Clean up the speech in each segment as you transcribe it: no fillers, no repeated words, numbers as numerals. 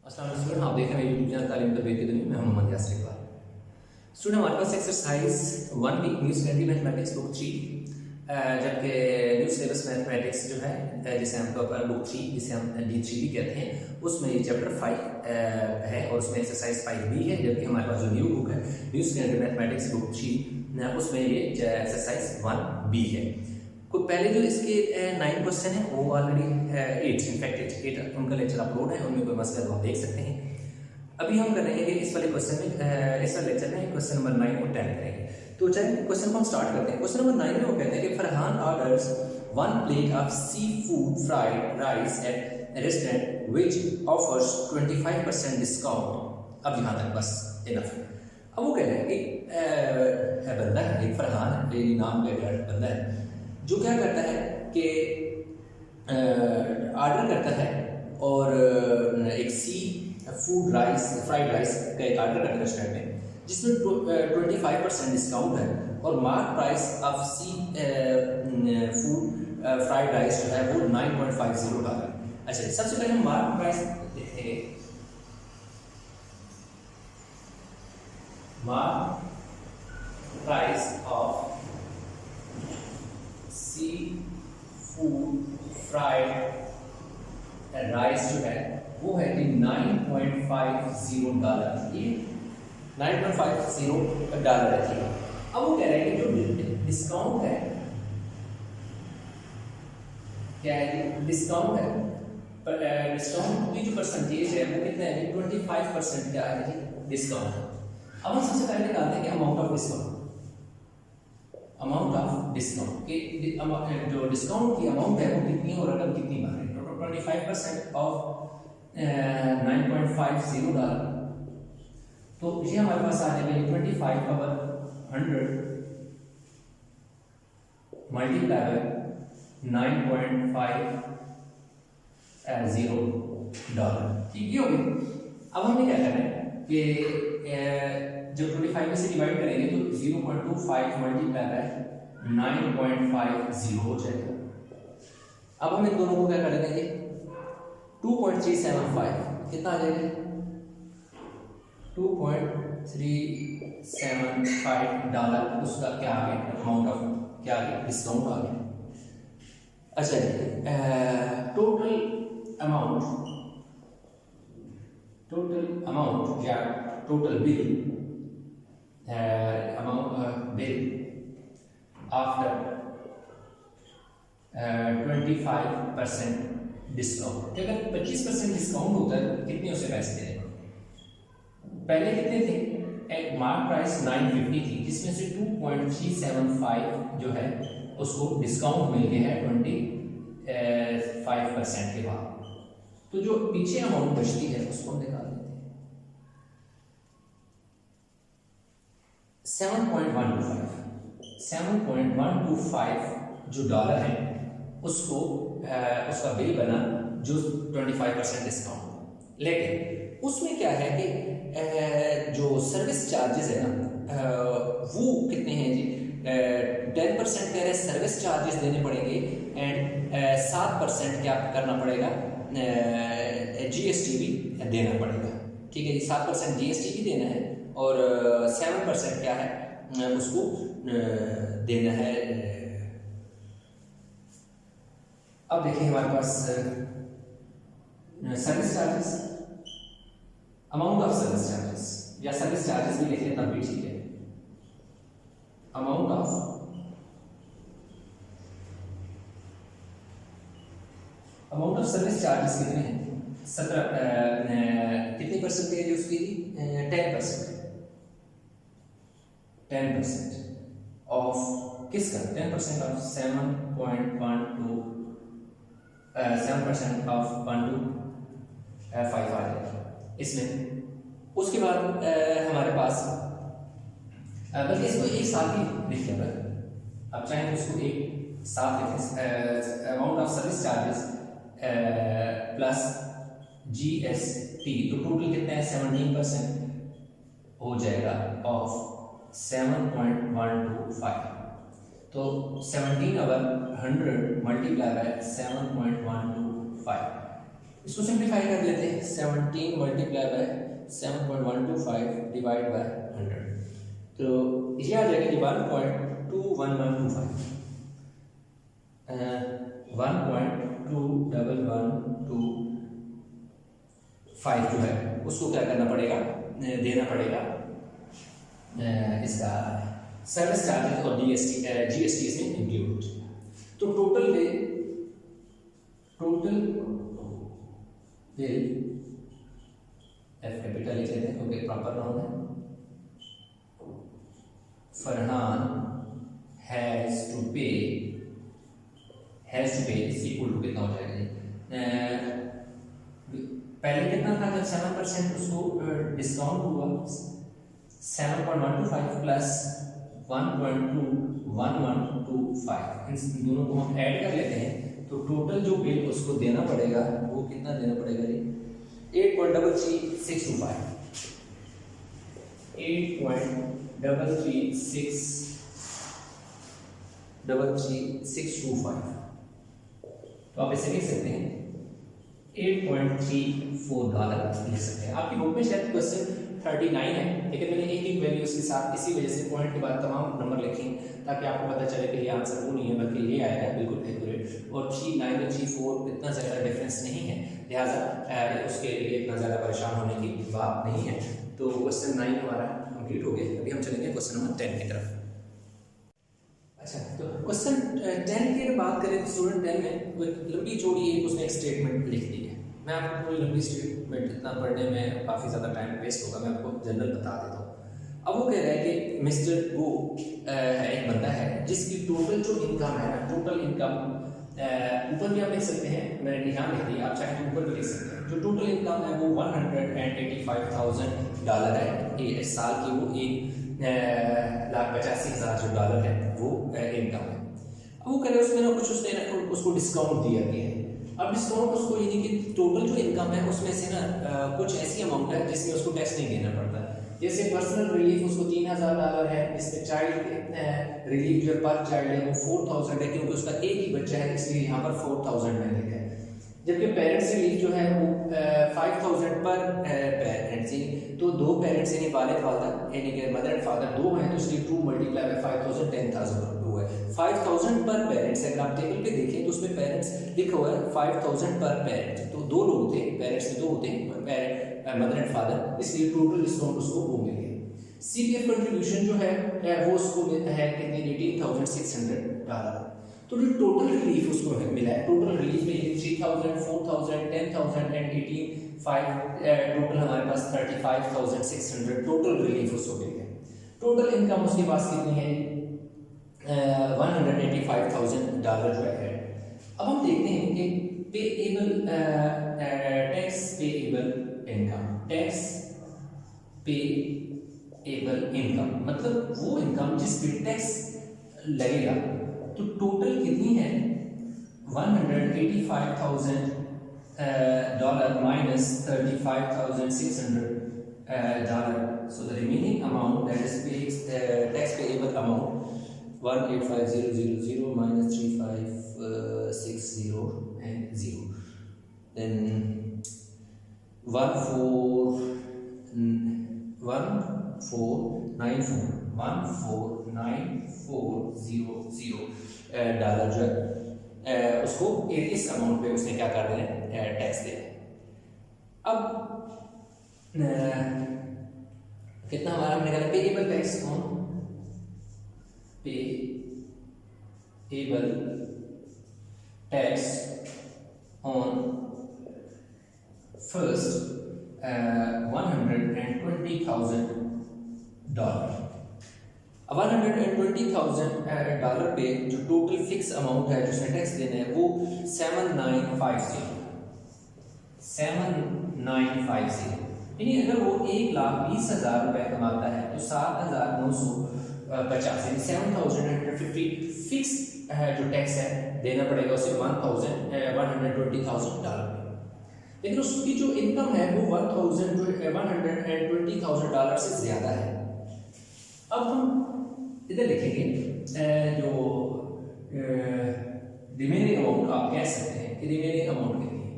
अस्सलाम वालेकुम स्टूडेंट, आप देख रहे हैं यूट्यूब चैनल तालीम तरबियत की दुनिया में। हम मोहम्मद यासिर इकबाल। स्टूडेंट, हमारे पास exercise 1 week new study mathematics book 3, जबकि न्यू सिलेबस मैथमेटिक्स जो है जिसे हम बुक 3 जिसे हम D3 भी कहते हैं, उसमें ये चैप्टर 5 है और उसमें एक्सरसाइज 5 भी है। जबकि हमारे पास जो न्यू बुक है न्यू स्टडी मैथमेटिक्स बुक 3 उसमें ये एक्सरसाइज 1 भी है। कोई पहले जो इसके 9 क्वेश्चन है वो ऑलरेडी 8 इनफैक्ट 8 उनका लेक्चर अपलोड है, उनमें कोई मसला तो आप देख सकते हैं। अभी हम करेंगे कि इस वाले क्वेश्चन में इस वाले लेक्चर में क्वेश्चन नंबर 9 और 10 करेंगे। तो चलिए क्वेश्चन को हम स्टार्ट करते हैं। क्वेश्चन नंबर 9 में वो कहते हैं कि Farhan orders 1 plate of seafood fried rice at restaurant which offers 25% discount. अब यहाँ तक बस इनफ है। अब वो कह रहे हैं कि बंदा है, एक फरहान है, नाम का बंदा है, जो क्या करता है कि ऑर्डर करता है और एक sea food rice fried rice का एक ऑर्डर करता है रेस्टोरेंट में, जिसमें 25% डिस्काउंट है और mark price of seafood fried rice जो है वो $9.50। अच्छा, सबसे पहले हम मार्क प्राइस देखेंगे। Mark price of seafood fried rice जो है वो है कि $9.50। ये $9.50 है। अब वो कह रहे हैं कि जो डिस्काउंट है, क्या है कि डिस्काउंट है, डिस्काउंट की जो परसेंटेज है वो कितना है, 25% क्या है जी डिस्काउंट। अब हम सबसे पहले निकालते हैं कि amount of discount, amount of discount के जो डिस्काउंट की अमाउंट है वो कितनी और रकम कितनी बार है। Total 25% of $9.50। तो ये हमारे पास आ जाएगा 25 पावर 100 मल्टीप्लाई बाय $9.50। ठीक है, हो गई। अब हमने क्या करना है कि जब 25 में से डिवाइड करेंगे तो 0.25 मल्टीप्लाई बाय 9.50 हो जाएगा। अब हम इन दोनों को क्या कर देंगे, 2.375 कितना आ जाएगा, $2.375 उसका क्या आ गया, अमाउंट ऑफ क्या आ गया, डिस्काउंट आ गया। अच्छा जी, टोटल अमाउंट या टोटल बिल आफ्टर 25% डिस्काउंट। अगर 25% डिस्काउंट होता है तो कितने उसे पैसे देने पड़ते? पहले कितने थे, एक मार्क प्राइस 950 थी, जिसमें से 2.375 जो है उसको डिस्काउंट मिल गया है 25% के बाद। तो जो पीछे अमाउंट बचती है उसको हम निकाल देते हैं। 7.125 जो डॉलर है उसको उसका बिल बना जो 25% डिस्काउंट। लेकिन उसमें क्या है कि जो सर्विस चार्जेस है ना वो कितने हैं जी, 10% कह रहे सर्विस चार्जेस देने पड़ेंगे एंड 7% क्या करना पड़ेगा, GST भी देना पड़ेगा। ठीक है जी, 7% GST भी देना है और 7% क्या है उसको देना है। अब देखिए हमारे पास service charges, amount of service charges या सर्विस चार्जेस भी लिख लें तब भी ठीक है। अमाउंट ऑफ सर्विस चार्जेस कितने हैं, 17 कितनी परसेंटेज है उसकी, 10% ऑफ किसका, 10% ऑफ 7% ऑफ 125 आ जाएगा इसमें। उसके बाद हमारे पास बल्कि इसको एक साथ ही लिख लें, अब चाहे उसको एक साथ लिखें, amount of service charges plus GST, तो टोटल कितना है 17% हो जाएगा ऑफ 7.125। तो 17/100 मल्टीप्लाई बाय 7.125 इसको सिंप्लीफाई कर लेते हैं, 17 मल्टीप्लाई बाय 7.125 डिवाइड बाय 100, तो ये आ जाएगा 1.21125, 1.21125 जो है उसको क्या करना पड़ेगा, देना पड़ेगा इसका सर्विस चार्जेस और जीएसटी इसमें इंक्लूड। तो टोटल बिल एफ कैपिटल लिख लेते हैं क्योंकि प्रॉपर नाउन है। फरहान हैज टू पे इज इक्वल टू कितना हो जाएगा जी, पहले कितना था जब 7% उसको डिस्काउंट हुआ, 7.125 प्लस 1.21125, इन दोनों को हम ऐड कर लेते हैं तो टोटल जो बिल उसको देना पड़ेगा वो कितना देना पड़ेगा जी, 8.33625, 8.33625। तो आप इसे लिख सकते हैं $8.34 लिख सकते हैं। आपकी बुक में शायद क्वेश्चन 39 है, लेकिन मैंने एक एक वैल्यू उसके साथ इसी वजह से पॉइंट के बाद तमाम नंबर लिखे ताकि आपको पता चले कि ये आंसर वो नहीं है बल्कि ये आएगा बिल्कुल एक्यूरेट, और 39 और 34 इतना ज़्यादा डिफरेंस नहीं है, लिहाजा उसके लिए इतना ज़्यादा परेशान होने की बात नहीं है। तो क्वेश्चन 9 हमारा कंप्लीट हो गया। अभी हम चलेंगे क्वेश्चन नंबर 10 की तरफ। अच्छा, तो क्वेश्चन 10 की अगर बात करें तो स्टूडेंट 10 में वो लंबी चौड़ी एक उसने एक स्टेटमेंट लिख दी है। मैं आपको पूरी लंबी स्टेटमेंट इतना पढ़ने में काफ़ी ज़्यादा टाइम वेस्ट होगा, मैं आपको जनरल बता देता हूँ। अब वो कह रहा है कि मिस्टर वो एक बंदा है जिसकी टोटल जो इनकम है ना, टोटल इनकम ऊपर भी आप लिख सकते हैं, मैंने यहाँ लिख दिया, आप चाहे तो ऊपर भी लिख सकते हैं। जो टोटल इनकम है वो $185,000 है, इस साल की वो $1,85,000 जो डॉलर है वो इनकम है। अब वो कह रहे हैं उसमें ना कुछ उसने उसको डिस्काउंट दिया गया है। अब डिस्काउंट उसको यानी कि टोटल जो इनकम है उसमें से ना कुछ ऐसी अमाउंट है जिसमें उसको टैक्स नहीं देना पड़ता। जैसे पर्सनल रिलीफ उसको $3,000 है, इसमें चाइल्ड रिलीफ जो पर चाइल्ड है वो 4,000 है, क्योंकि उसका एक ही बच्चा है इसलिए यहाँ पर 4,000 में लिखा है। जबकि पेरेंट्स रिलीफ जो है वो 5,000 पर पेरेंट्स, तो दो पेरेंट्स यानी वालिद वालिदा यानी कि मदर एंड फादर दो हैं, तो इसलिए 2 मल्टीप्लाई बाय 5,000 10,000 है। 5,000 पर पेरेंट्स अगर आप टेबल पे देखें तो उसमें पेरेंट्स लिखा हुआ है 5,000 पर पेरेंट, तो दो लोग थे, पेरेंट्स में दो होते हैं, मदर एंड फादर, इसलिए टोटल डिस्काउंट उसको वो मिल गया। सीपीएफ कंट्रीब्यूशन जो है वो उसको मिलता है कितने, $18,600। तो जो टोटल रिलीफ उसको मिला है, टोटल रिलीफ में 3,000 4,000 10,000 एंड 18,500 टोटल हमारे पास 35,600 टोटल रिलीफ उसको मिल गया। टोटल इनकम उसके पास कितनी है, $185,000 जो है। अब हम देखते हैं कि payable tax payable income, tax payable income मतलब वो इनकम जिस पे टैक्स लगेगा। तो टोटल कितनी है, $185,000 minus $35,600, so the remaining amount that is tax payable amount 185,000 minus 3,560 and 0, then 149400 dollar जो है उसको इस अमाउंट पे उसने क्या कर देना है, टैक्स देना है। अब कितना हमारा हमने कहा payable tax on payable tax on first $120,000। अब $120,000 पे जो टोटल फिक्स अमाउंट है जिसने टैक्स देना है वो 7,950, यानी अगर वो 1,20,000 रुपए कमाता है तो 7,950 7,150 फिक्स जो टैक्स है देना पड़ेगा उसे $120,000। लेकिन उसकी जो इनकम है वो $120,000 से ज्यादा है। अब हम इधर लिखेंगे जो रिमेनिंग अमाउंट आप कह सकते हैं कि रिमेनिंग अमाउंट कितनी है,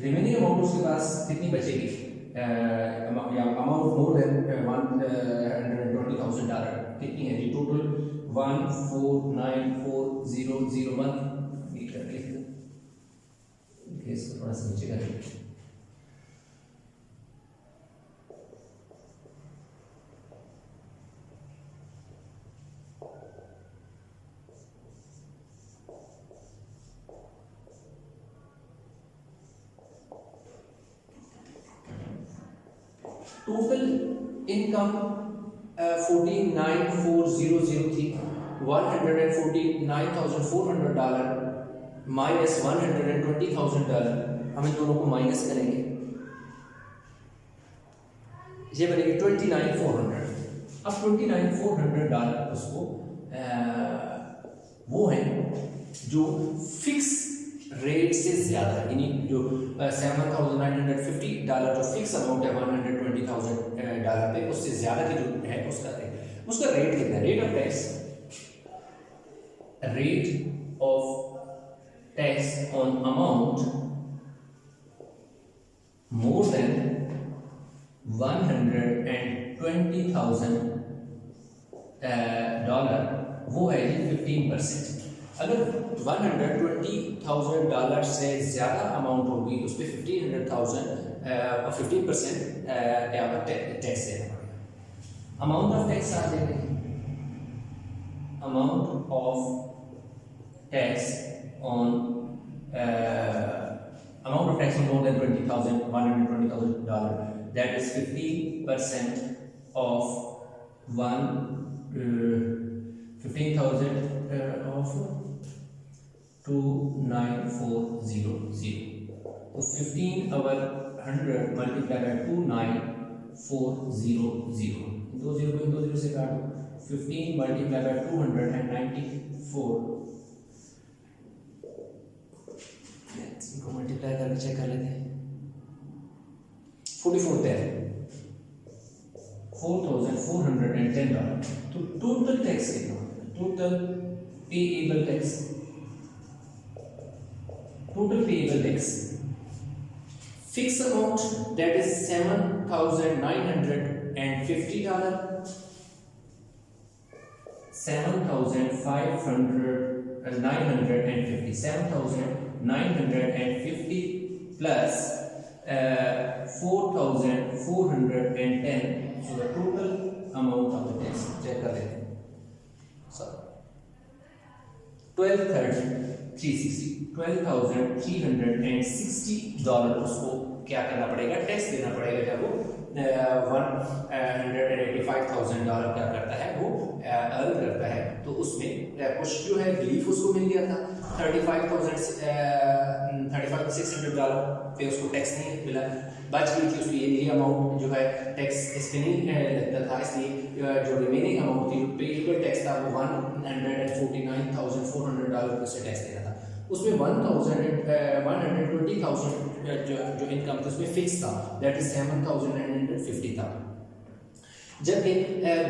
रिमेनिंग अमाउंट उसके पास कितनी बचेगी, अमाउंट मोर देन $120,000 कितनी है जी, टोटल 1494001, इसको थोड़ा सा नीचे करें, टोटल इनकम 49,400 थी, $149,400 माइनस $120,000, हम इन दोनों को माइनस करेंगे, ये बनेगी 29,400। अब $29,400 उसको वो है जो फिक्स रेट से ज्यादा, यानी जो $7,950 जो फिक्स अमाउंट है $120,000 पे, उससे ज्यादा की जो है उसका रेट कितना है, rate of tax on amount more than $120,000 वो है 15%। अगर $120,000 से ज्यादा अमाउंट होगी उस पर 15% क्या होगा, टैक्स देना पड़ेगा। अमाउंट ऑफ टैक्स आ जाएगी, amount of tax on more than $120,000, that is 15% of 15,000 of 29,400, तो 15 over 100 multiplied by 29,400, दो जीरो से काटो, 15 multiplied by 294, इनको मल्टीप्लाई करके चेक कर लेते हैं, 4,410, तो टोटल टैक्स कितना, total payable tax fix amount that is $7,950, $7,950 plus 4,410, so the total amount of the tax check कर लेते हैं, $12,360 उसको क्या करना पड़ेगा, टैक्स देना पड़ेगा, जब वो $185,000 क्या करता है, वो अर्न करता है। तो उसमें कुछ जो है रिलीफ उसको मिल गया था, $35,600 पे उसको टैक्स नहीं मिला, बच गई थी उसकी ये अमाउंट जो है टैक्स इस पे नहीं लगता था, इसलिए जो रिमेनिंग अमाउंट थी पेएबल टैक्स था वो $149,400 उसे टैक्स देना था। उसमें 120,000 जो इनकम थी उसमें फिक्स था, दैट इज 7,950 था, जबकि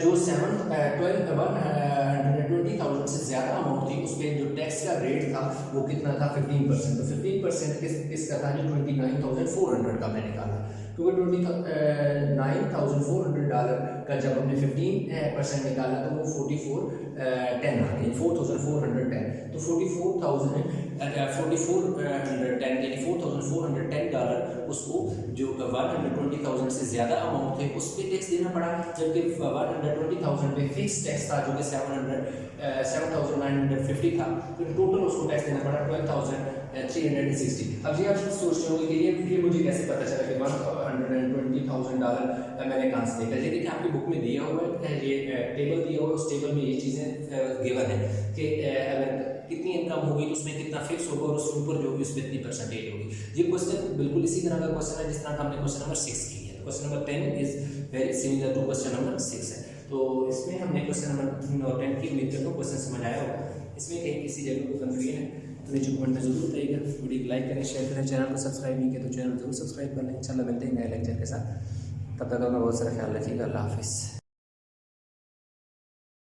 जो 120,000 से ज्यादा अमाउंट थी उसमें जो टैक्स का रेट था वो कितना था, 15%। तो 15% किसका था, जो 29,400 का मैं निकाला, क्योंकि $29,400 का जब हमने 15% निकाला तो वो 4,410 आ गया, 4,410, तो 4,410 उसको जो 120,000 से ज्यादा अमाउंट थे उस पर टैक्स देना पड़ा, जबकि 120,000 पे फिक्स टैक्स था जो कि 7,950 था, तो टोटल उसको टैक्स देना पड़ा 12,360। अब ये आप सोच रहे होंगे कि ये मुझे कैसे पता चला कि $120,000 मैंने कहाँ से देखा, ये देखिए आपकी बुक में दिया हुआ है, ये टेबल दिया हुआ है, उस टेबल में ये चीज़ें गिवन है कि अगर कितनी इनकम होगी तो उसमें कितना फिक्स होगा और उसके ऊपर जो भी उसमें इतनी परसेंटेज होगी। ये क्वेश्चन बिल्कुल इसी तरह का क्वेश्चन है जिस तरह का हमने क्वेश्चन नंबर 6 की है। Question number 10 is very similar to question number 6 है। तो इसमें हमने क्वेश्चन नंबर 10 की उम्मीद करता हूँ क्वेश्चन समझ आया होगा। इसमें कहीं किसी जगह को कन्फ्यूजन है तो नीचे कमेंट में जरूर बताइएगा। वीडियो को लाइक करें, शेयर करें, चैनल को सब्सक्राइब नहीं किया तो चैनल जरूर सब्सक्राइब कर लें। इंशाल्लाह मिलते हैं नए लेक्चर के साथ, तब तक अपना बहुत सारा ख्याल रखिएगा। अल्लाह हाफिज़।